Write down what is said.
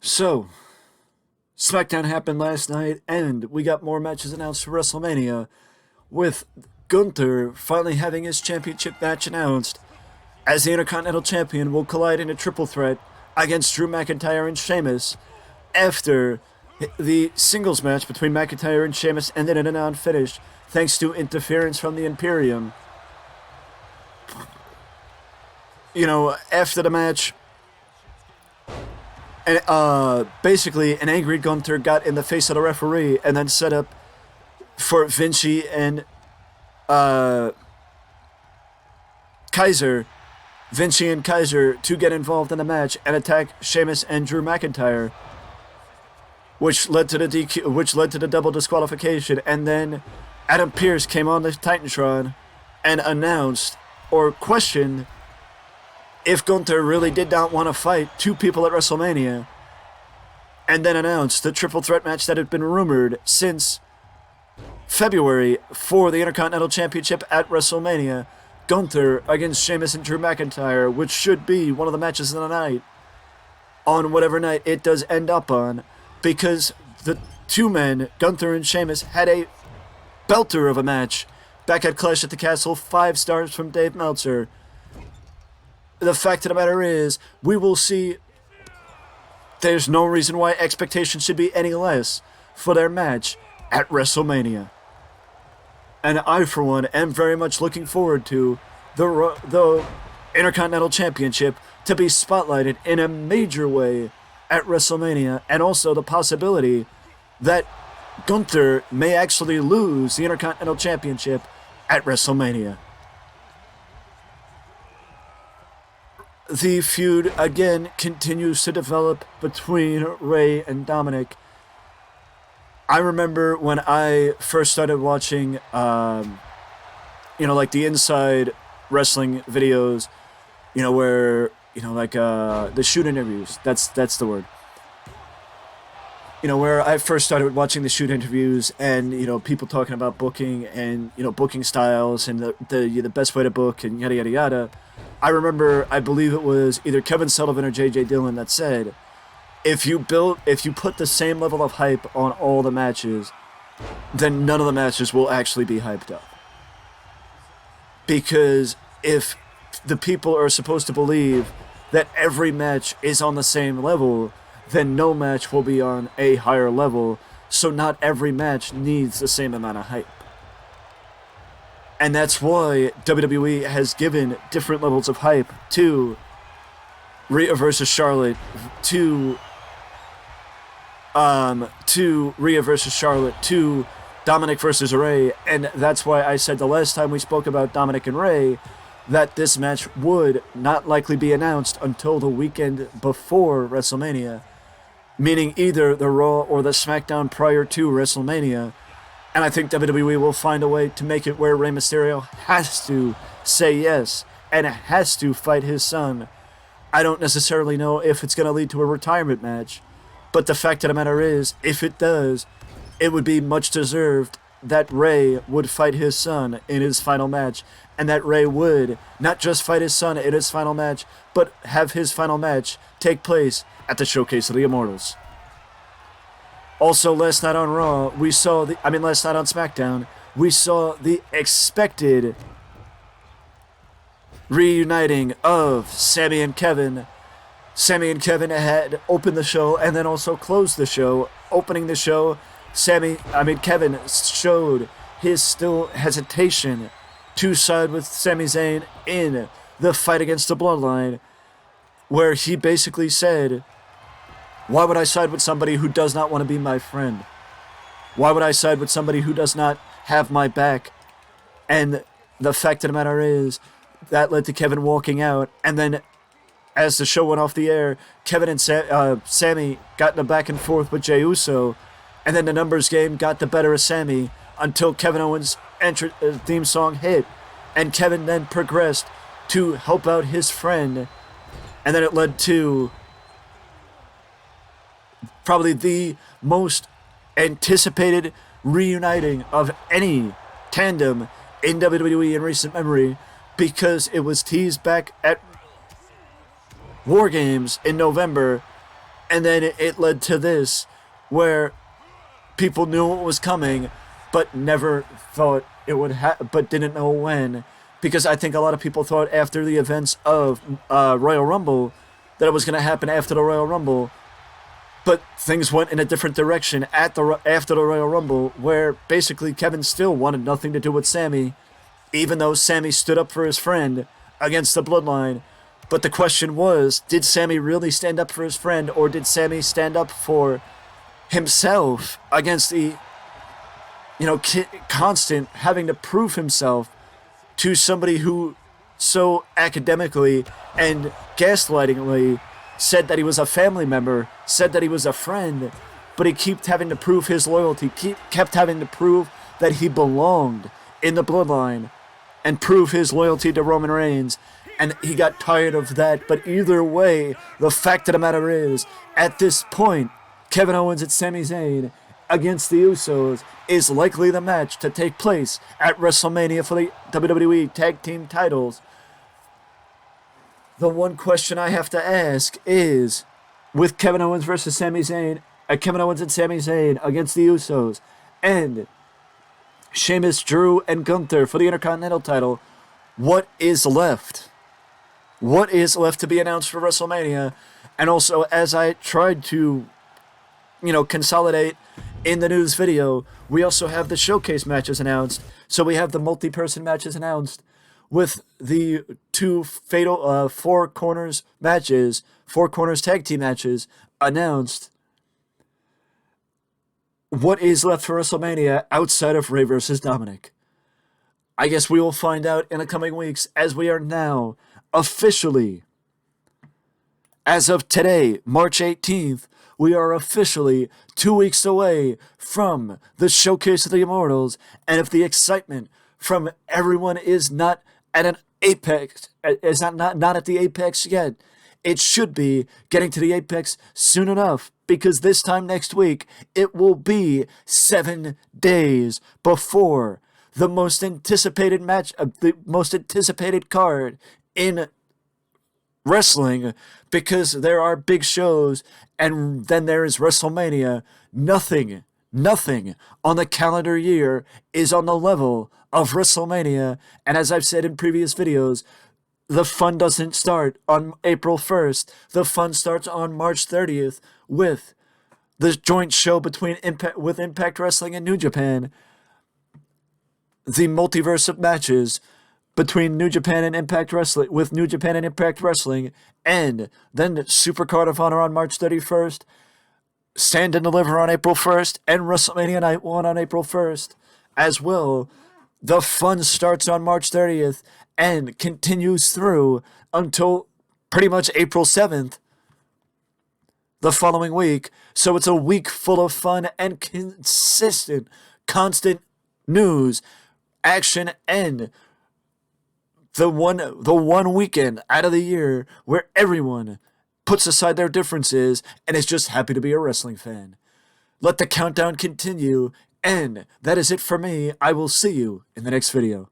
So, Smackdown happened last night, and we got more matches announced for WrestleMania, with Gunther finally having his championship match announced, as the Intercontinental Champion will collide in a triple threat against Drew McIntyre and Sheamus, after the singles match between McIntyre and Sheamus ended in a non-finish, thanks to interference from the Imperium. After the match, and basically an angry Gunther got in the face of the referee and then set up for Vinci and Kaiser to get involved in the match and attack Sheamus and Drew McIntyre, which led to the double disqualification. And then Adam Pearce came on the Titantron and announced or questioned if Gunther really did not want to fight two people at WrestleMania, and then announced the triple threat match that had been rumored since February for the Intercontinental Championship at WrestleMania, Gunther against Sheamus and Drew McIntyre, which should be one of the matches of the night, on whatever night it does end up on, because the two men, Gunther and Sheamus, had a belter of a match back at Clash at the Castle, 5 stars from Dave Meltzer. The fact of the matter is, we will see there's no reason why expectations should be any less for their match at WrestleMania. And I, for one, am very much looking forward to the Intercontinental Championship to be spotlighted in a major way at WrestleMania, and also the possibility that Gunther may actually lose the Intercontinental Championship at WrestleMania. The feud again continues to develop between Ray and Dominic. I remember when I first started watching, like the inside wrestling videos, where, the shoot interviews. That's the word. Where I first started watching the shoot interviews and, people talking about booking and, booking styles and the best way to book and yada, yada, yada. I remember, I believe it was either Kevin Sullivan or J.J. Dillon that said, if you put the same level of hype on all the matches, then none of the matches will actually be hyped up. Because if the people are supposed to believe that every match is on the same level, then no match will be on a higher level, so not every match needs the same amount of hype. And that's why WWE has given different levels of hype to Rhea versus Charlotte, to Rhea versus Charlotte, to Dominic versus Ray, and that's why I said the last time we spoke about Dominic and Ray that this match would not likely be announced until the weekend before WrestleMania, meaning either the Raw or the Smackdown prior to WrestleMania. And I think WWE will find a way to make it where Rey Mysterio has to say yes and has to fight his son. I don't necessarily know if it's going to lead to a retirement match, but the fact of the matter is, if it does, it would be much deserved that Rey would fight his son in his final match, and that Rey would not just fight his son in his final match, but have his final match take place at the Showcase of the Immortals. Also, last night on SmackDown, we saw the expected reuniting of Sami and Kevin. Sami and Kevin had opened the show and then also closed the show. Opening the show, Kevin showed his still hesitation to side with Sami Zayn in the fight against the Bloodline, where he basically said, why would I side with somebody who does not want to be my friend? Why would I side with somebody who does not have my back? And the fact of the matter is, that led to Kevin walking out. And then, as the show went off the air, Kevin and Sami got in a back and forth with Jey Uso. And then the numbers game got the better of Sami until Kevin Owens' theme song hit. And Kevin then progressed to help out his friend. And then it led to probably the most anticipated reuniting of any tandem in WWE in recent memory, because it was teased back at War Games in November And then it led to this, where people knew what was coming, but never thought it would but didn't know when. Because I think a lot of people thought after the events of Royal Rumble that it was going to happen after the Royal Rumble. But things went in a different direction after the Royal Rumble, where basically Kevin still wanted nothing to do with Sami, even though Sami stood up for his friend against the Bloodline. But the question was, did Sami really stand up for his friend, or did Sami stand up for himself against the, constant having to prove himself to somebody who so academically and gaslightingly said that he was a family member, said that he was a friend, but he kept having to prove his loyalty, kept having to prove that he belonged in the Bloodline and prove his loyalty to Roman Reigns. And he got tired of that. But either way, the fact of the matter is, at this point, Kevin Owens and Sami Zayn against the Usos is likely the match to take place at WrestleMania for the WWE Tag Team titles. The one question I have to ask is, with Kevin Owens versus Sami Zayn, Kevin Owens and Sami Zayn against the Usos, and Sheamus, Drew, and Gunther for the Intercontinental title, what is left? What is left to be announced for WrestleMania? And also, as I tried to, consolidate in the news video, we also have the showcase matches announced. So we have the multi-person matches announced with the two fatal four corners tag team matches announced. What is left for WrestleMania outside of Rey versus Dominic? I guess we will find out in the coming weeks, as we are now officially, as of today, March 18th, we are officially 2 weeks away from the Showcase of the Immortals, and if the excitement from everyone is not at an apex, is not at the apex yet, it should be getting to the apex soon enough, because this time next week, it will be 7 days before the most anticipated match, the most anticipated card in wrestling, because there are big shows, and then there is WrestleMania. Nothing on the calendar year is on the level of WrestleMania, and as I've said in previous videos, the fun doesn't start on April 1st. The fun starts on March 30th with the joint show between Impact Wrestling and New Japan, the multiverse of matches between New Japan and Impact Wrestling, with New Japan and Impact Wrestling, and then Supercard of Honor on March 31st, Stand and Deliver on April 1st, and WrestleMania Night 1 on April 1st as well. The fun starts on March 30th and continues through until pretty much April 7th, the following week. So it's a week full of fun and constant news, action, and the one weekend out of the year where everyone puts aside their differences and is just happy to be a wrestling fan. Let the countdown continue, and that is it for me. I will see you in the next video.